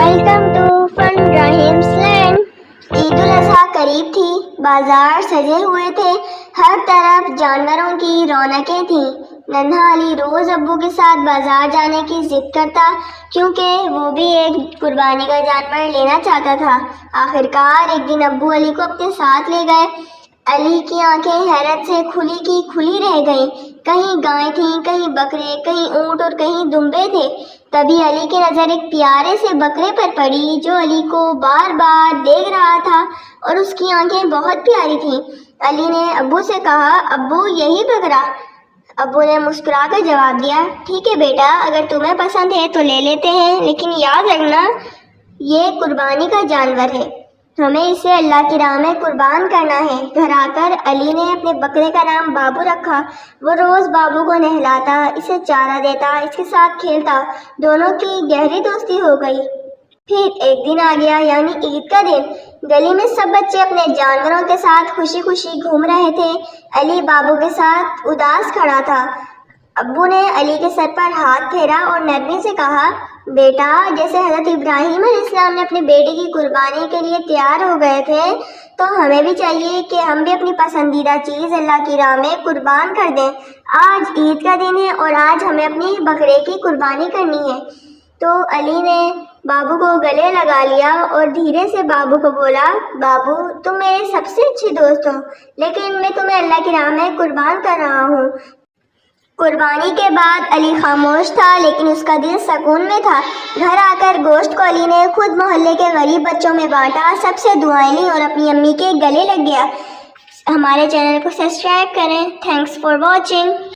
Welcome to fun رحیم's land. Eid ul-Adha قریب تھی، بازار سجے ہوئے تھے، ہر طرف جانوروں کی رونقیں تھیں۔ ننھا علی روز ابو کے ساتھ بازار جانے کی ضد کرتا کیونکہ وہ بھی ایک قربانی کا جانور لینا چاہتا تھا۔ آخرکار ایک دن ابو علی کو اپنے ساتھ لے گئے۔ علی کی آنکھیں حیرت سے کھلی کی کھلی رہ گئیں۔ کہیں گائیں تھیں، کہیں بکرے، کہیں اونٹ اور کہیں دمبے تھے۔ تبھی علی کی نظر ایک پیارے سے بکرے پر پڑی جو علی کو بار بار دیکھ رہا تھا اور اس کی آنکھیں بہت پیاری تھیں۔ علی نے ابو سے کہا، ابو یہی بکرا؟ ابو نے مسکرا کر جواب دیا، ٹھیک ہے بیٹا، اگر تمہیں پسند ہے تو لے لیتے ہیں، لیکن یاد رکھنا یہ قربانی کا جانور ہے، ہمیں اسے اللہ کی راہ میں قربان کرنا ہے۔ گھر آ کر علی نے اپنے بکرے کا نام بابو رکھا۔ وہ روز بابو کو نہلاتا، اسے چارہ دیتا، اس کے ساتھ کھیلتا۔ دونوں کی گہری دوستی ہو گئی۔ پھر ایک دن آ گیا، یعنی عید کا دن۔ گلی میں سب بچے اپنے جانوروں کے ساتھ خوشی خوشی گھوم رہے تھے۔ علی بابو کے ساتھ اداس کھڑا تھا۔ ابو نے علی کے سر پر ہاتھ پھیرا اور نرمی سے کہا، بیٹا، جیسے حضرت ابراہیم علیہ السلام نے اپنے بیٹے کی قربانی کے لیے تیار ہو گئے تھے تو ہمیں بھی چاہیے کہ ہم بھی اپنی پسندیدہ چیز اللہ کی راہ میں قربان کر دیں۔ آج عید کا دن ہے اور آج ہمیں اپنی بکرے کی قربانی کرنی ہے۔ تو علی نے بابو کو گلے لگا لیا اور دھیرے سے بابو کو بولا، بابو تم میرے سب سے اچھے دوست ہو، لیکن میں تمہیں اللہ کی راہ میں قربان کر رہا ہوں۔ قربانی کے بعد علی خاموش تھا، لیکن اس کا دل سکون میں تھا۔ گھر آ کر گوشت کو علی نے خود محلے کے غریب بچوں میں بانٹا، سب سے دعائیں لیں اور اپنی امی کے گلے لگ گیا۔ ہمارے چینل کو سبسکرائب کریں۔ Thanks for watching.